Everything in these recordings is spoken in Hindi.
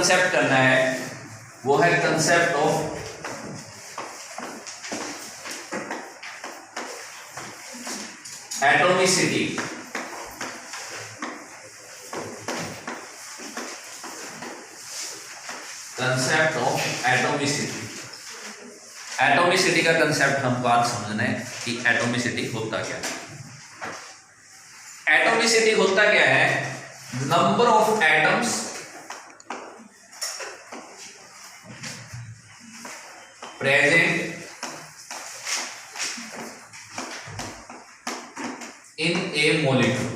कंसेप्ट करना है वो है concept of atomicity. Concept of atomicity. Atomicity का कंसेप्ट हम बात समझना है कि एटॉमिसिटी होता क्या है। एटॉमिसिटी होता क्या है? Number of atoms present in a molecule.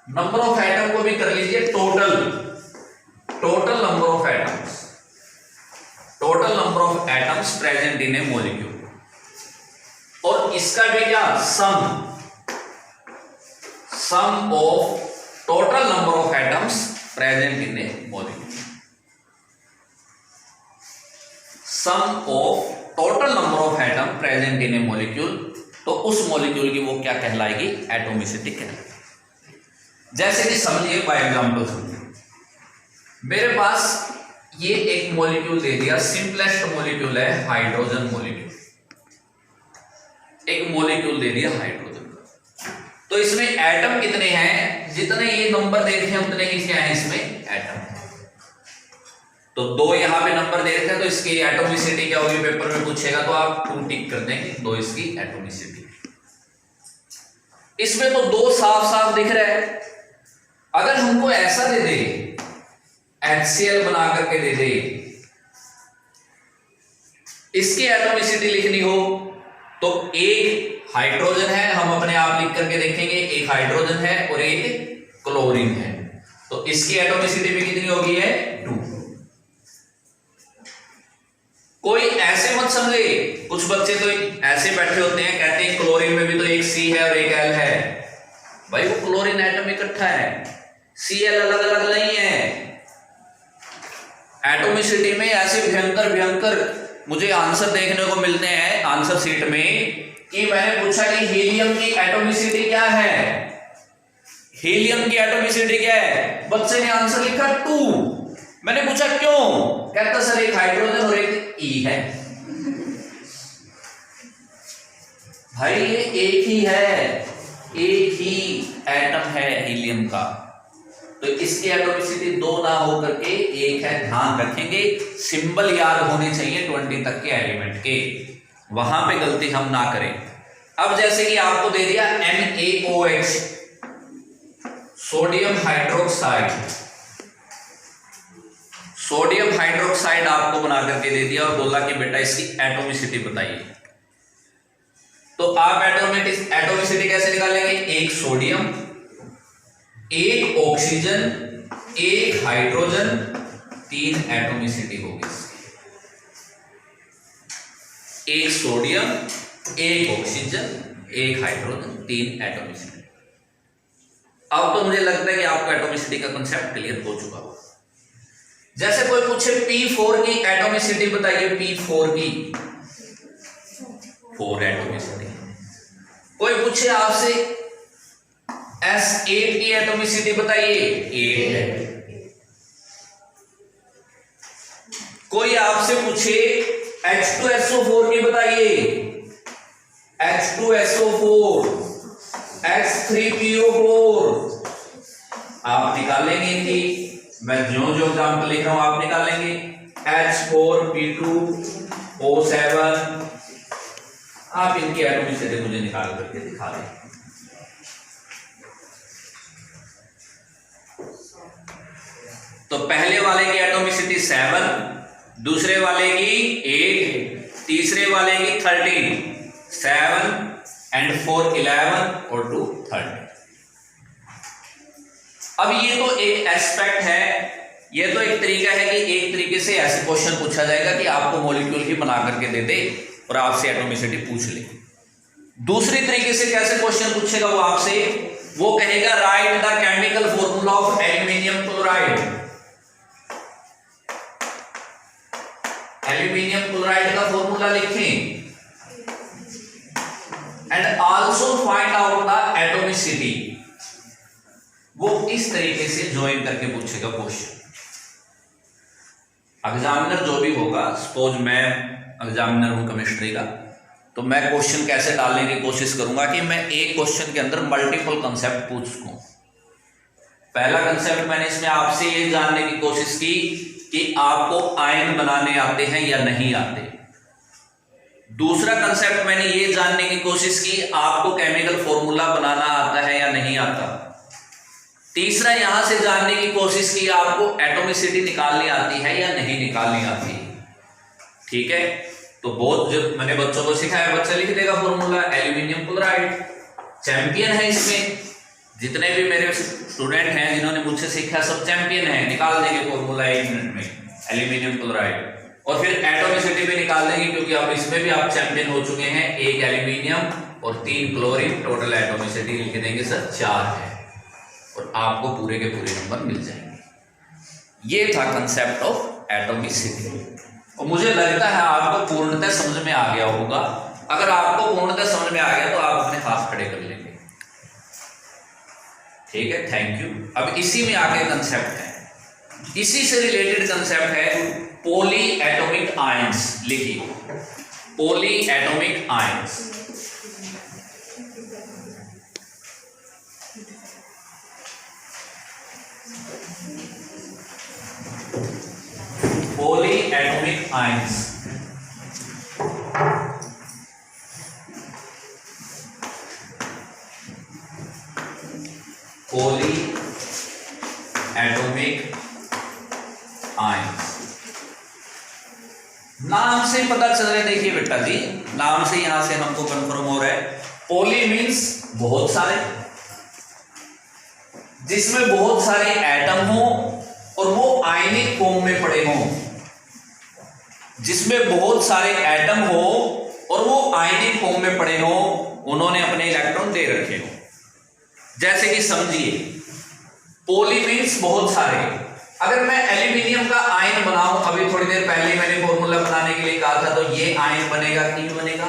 Number of atom को भी कर लीजिए total number of atoms, total number of atoms present in a molecule. और इसका भी क्या? Sum of total number of atoms present in a molecule. Sum of total number of atom present in a molecule, तो उस मॉलिक्यूल की वो क्या कहलाएगी? एटॉमिसिटी कहलाएगी। जैसे कि समझिए बाय एग्जांपल समझिए, मेरे पास ये एक मॉलिक्यूल दे दिया, सिंपलेस्ट मॉलिक्यूल है हाइड्रोजन मॉलिक्यूल। एक मॉलिक्यूल दे दिया हाइड्रोजन का, तो इसमें एटम कितने हैं? जितने ये नंबर दे रखे हैं उतने ही क्या है इसमें एटम है। तो 2 यहां पे नंबर दे रखे हैं, तो इसकी एटॉमिसिटी क्या होगी? पेपर में पूछेगा तो आप 2 टिक कर देंगे, 2 इसकी एटॉमिसिटी। इसमें तो 2 साफ साफ दिख रहा है। अगर हमको ऐसा दे दे, HCl बना करके दे दे, इसकी एटॉमिसिटी लिखनी हो तो एक हाइड्रोजन है, हम अपने आप लिख करके देखेंगे, एक हाइड्रोजन है और एक क्लोरीन है, तो इसकी एटॉमिसिटी भी कितनी होगी? है 2। कोई ऐसे मत समझे, कुछ बच्चे तो ऐसे बैठे होते हैं, कहते हैं क्लोरीन में भी तो एक C है और एक L है। भाई वो क्लोरीन एटम इकट्ठा है, Cl अलग अलग नहीं है। एटॉमिसिटी में ऐसे भयंकर मुझे आंसर देखने को मिलते हैं आंसर शीट में कि मैंने पूछा कि हीलियम की एटॉमिसिटी क्या है? हीलियम की एटॉमिसिटी क्या है? बच्चे ने आंसर लिखा 2। मैंने पूछा क्यों? कहता सर एक हाइड्रोजन और एक E है। भाई ये एक ही है, एक ही एटम है हीलियम का, तो इसकी एटॉमिसिटी 2 ना हो करके 1 है। ध्यान रखेंगे, सिंबल याद होने चाहिए 20 तक के एलिमेंट के, वहां पे गलती हम ना करें। अब जैसे कि आपको दे दिया NaOH, sodium hydroxide, sodium hydroxide आपको बना करके दे दिया और बोला कि बेटा इसकी एटॉमिसिटी बताइए। तो आप एटॉमिसिटी कैसे निकालेंगे? एक सोडियम, एक ऑक्सीजन, एक हाइड्रोजन, 3 एटॉमिसिटी होगी। एक सोडियम, एक ऑक्सीजन, एक हाइड्रोजन, 3 एटॉमिसिटी। अब तो मुझे लगता है कि आपको एटॉमिसिटी का कांसेप्ट क्लियर हो चुका होगा। जैसे कोई पूछे P4 की एटॉमिसिटी बताइए, P4 की 4 एटॉमिसिटी। कोई पूछे आपसे S8 की एटॉमिसिटी बताइए, 8 है। कोई आपसे पूछे H2SO4 की बताइए, H2SO4, H3PO4, आप निकालेंगे कि मैं जो एग्जाम्पल लिख रहा हूं आप निकालेंगे। H4P2O7, आप इनकी एटॉमिसिटी मुझे निकाल करके दिखा दें। तो पहले वाले की एटॉमिसिटी 7, दूसरे वाले की 8, तीसरे वाले की 13, 7 and 4 11 और 2 13। अब ये तो एक एस्पेक्ट है, ये तो एक तरीका है कि एक तरीके से ऐसे क्वेश्चन पूछा जाएगा कि आपको मॉलिक्यूल ही बना करके दे दे और आपसे एटॉमिसिटी पूछ ले। दूसरी तरीके से कैसे क्वेश्चन पूछेगा वो आपसे? वो कहेगा right the chemical formula of aluminium chloride. Aluminium chloride का फॉर्मूला लिखें and also find out the atomicity. वो इस तरीके से ज्वाइन करके पूछेगा क्वेश्चन। एग्जामिनर जो भी होगा, सपोज मैं एग्जामिनर हूं केमिस्ट्री का, तो मैं क्वेश्चन कैसे डालने की कोशिश करूंगा कि मैं एक क्वेश्चन के अंदर मल्टीपल कंसेप्ट पूछ सकूं। पहला कंसेप्ट मैंने इसमें आपसे ये जानने की कोशिश की कि आपको आयन बनाने आते हैं या नहीं आते। दूसरा कंसेप्ट मैंने ये जानने की कोशिश की आपको केमिकल फॉर्मूला बनाना आता है या नहीं आता। तीसरा यहां से जानने की कोशिश की आपको एटॉमिसिटी निकालनी आती है या नहीं निकालनी आती। ठीक है, तो बहुत जब मैंने बच्चों को सिखाया, बच्चा लिख देगा फॉर्मूला एल्यूमिनियम क्लोराइड, चैंपियन है इसमें। जितने भी मेरे स्टूडेंट हैं जिन्होंने मुझसे सीखा सब चैंपियन है, निकाल देंगे फॉर्मूला 1 मिनट में एल्यूमिनियम क्लोराइड। और फिर एटॉमिसिटी भी निकाल देंगे क्योंकि अब इसमें भी आप चैंपियन हो चुके हैं। 1 एल्यूमिनियम और 3 क्लोरीन, टोटल एटॉमिसिटी लिख देंगे सर 4 है, और आपको पूरे के पूरे नंबर मिल जाएंगे। ये था कंसेप्ट ऑफ एटॉमिसिटी, और मुझे लगता है आपको पूर्णतः समझ में आ गया होगा। अगर आपको पूर्णतः समझ में आ गया तो आप अपने हाथ खड़े कर लेंगे। ठीक है, थैंक यू। अब इसी में आगे कंसेप्ट है, इसी से रिलेटेड कंसेप्ट है पॉली एटॉमिक आयंस। लिखिए poly atomic ions. Poly atomic ions poly atomic ions नाम से पता चल रहा है। देखिए बेटा जी, नाम से यहां से हमको कंफर्म हो रहा है पॉली मीन्स बहुत सारे, जिसमें बहुत सारे एटम हो और वो आयनिक फॉर्म में पड़े हों। जिसमें बहुत सारे एटम हो और वो आयनिक फॉर्म में पड़े हों, उन्होंने अपने इलेक्ट्रॉन दे रखे हो। जैसे कि समझिए पॉली मीन्स बहुत सारे। अगर मैं एल्यूमिनियम का आयन बनाऊं, अभी थोड़ी देर पहले मैंने फॉर्मूला बनाने के लिए कहा था, तो ये आयन बनेगा कि नहीं बनेगा?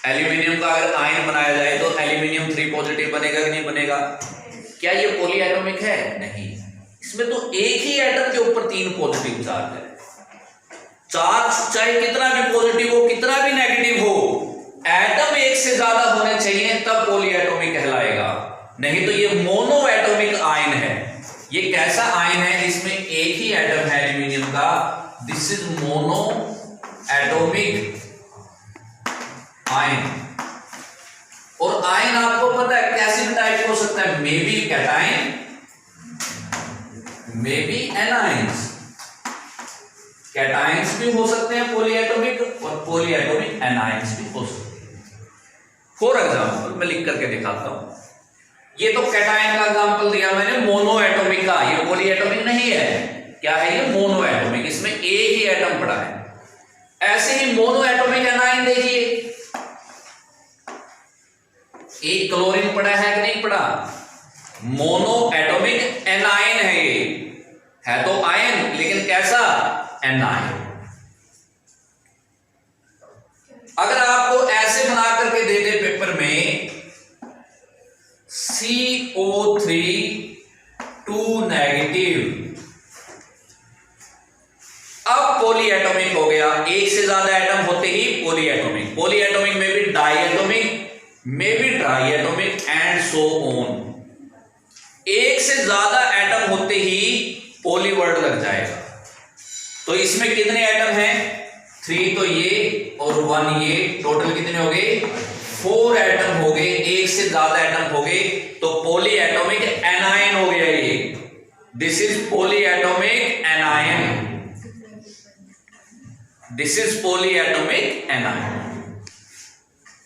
एल्यूमिनियम का अगर आयन बनाया जाए तो एल्यूमिनियम 3 पॉजिटिव बनेगा कि नहीं बनेगा? क्या ये पॉली एटॉमिक है? नहीं, इसमें तो एक ही एटम के ऊपर 3 पॉजिटिव चार्ज है। चार्ज चाहे कितना भी पॉजिटिव हो, कितना भी नेगेटिव हो, एटम एक से ज्यादा होने चाहिए तब पॉली एटॉमिक कहलाएगा, नहीं तो ये मोनो एटॉमिक आयन है। ये कैसा आयन है? इसमें एक ही एटम है एल्यूमिनियम का, this is mono atomic ion. और आयन आपको पता है कैसे भी टाइप हो सकता है, may be cation, may be anions. Cations भी हो सकते हैं पॉली एटॉमिक, और पॉली एटॉमिक एनायंस भी हो सकते हैं। फॉर एग्जाम्पल मैं लिख करके दिखाता हूं। ये तो कैटायन का एग्जांपल दिया मैंने, मोनो एटॉमिक का। ये पॉली एटॉमिक नहीं है, क्या है ये? मोनो एटॉमिक, इसमें एक ही एटम पड़ा है। ऐसे ही मोनो एटॉमिक एनायन देखिए, एक क्लोरीन पड़ा है कि नहीं पड़ा? मोनो एटॉमिक एनायन है, ये है तो आयन लेकिन कैसा? एनायन। अगर आपको ऐसे बना करके दे दे पेपर में CO3 2 नेगेटिव, अब पॉली एटॉमिक हो गया। एक से ज्यादा एटम होते ही पॉली एटॉमिक। पॉली एटॉमिक में भी डाई एटॉमिक, में भी try atomic and so on. एक से ज्यादा एटम होते ही पॉली वर्ड लग जाएगा। तो इसमें कितने एटम हैं? 3 तो ये और 1 ये, टोटल कितने हो गए? 4 एटम हो गए। एक से ज्यादा एटम हो गए तो पॉली एटॉमिक एनायन हो गया ये। This is poly atomic anion, this is poly atomic anion.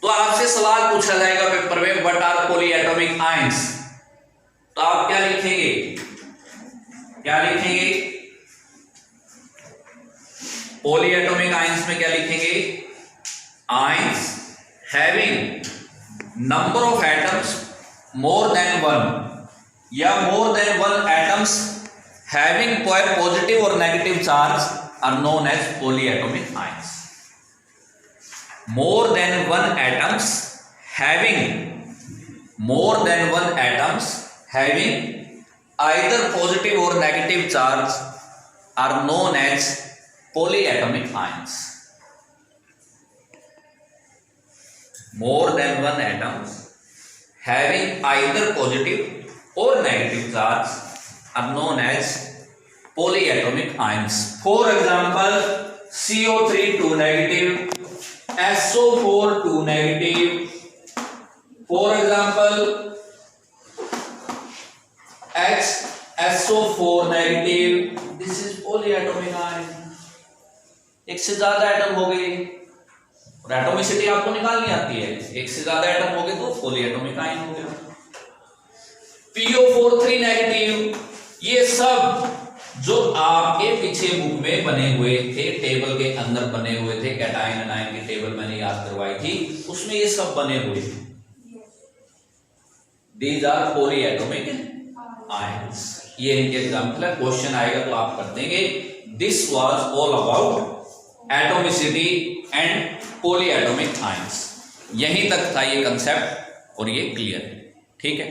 तो आपसे सवाल पूछा जाएगा पेपर में, what are poly atomic ions? तो आप क्या लिखेंगे? क्या लिखेंगे? पॉली एटॉमिक आयंस में क्या लिखेंगे? Ions having number of atoms more than 1 या more than 1 atoms having positive और negative charge are known as poly atomic ions. more than 1 atoms having more than 1 atoms having either positive और negative charge are known as polyatomic ions. More than one atoms having either positive or negative charge are known as polyatomic ions. For example, CO3 2 negative, SO4 2 negative. For example, HSO4 negative. This is polyatomic ion. एक से ज्यादा एटम हो गए और एटॉमिसिटी आपको निकालनी आती है, एक से ज्यादा एटम हो गए तो पॉलीएटॉमिक आयन हो गया। PO4 3 नेगेटिव, ये सब जो आपके पीछे बुक में बने हुए थे, टेबल के अंदर बने हुए थे, कैटायन एनायन की टेबल मैंने याद करवाई थी, उसमें ये सब बने हुए थे। These are polyatomic ions. ये इनके एग्जांपल है, क्वेश्चन आएगा तो आप कर देंगे। This was all about atomicity and polyatomic ions. यहीं तक था ये कंसेप्ट और ये क्लियर है, ठीक है।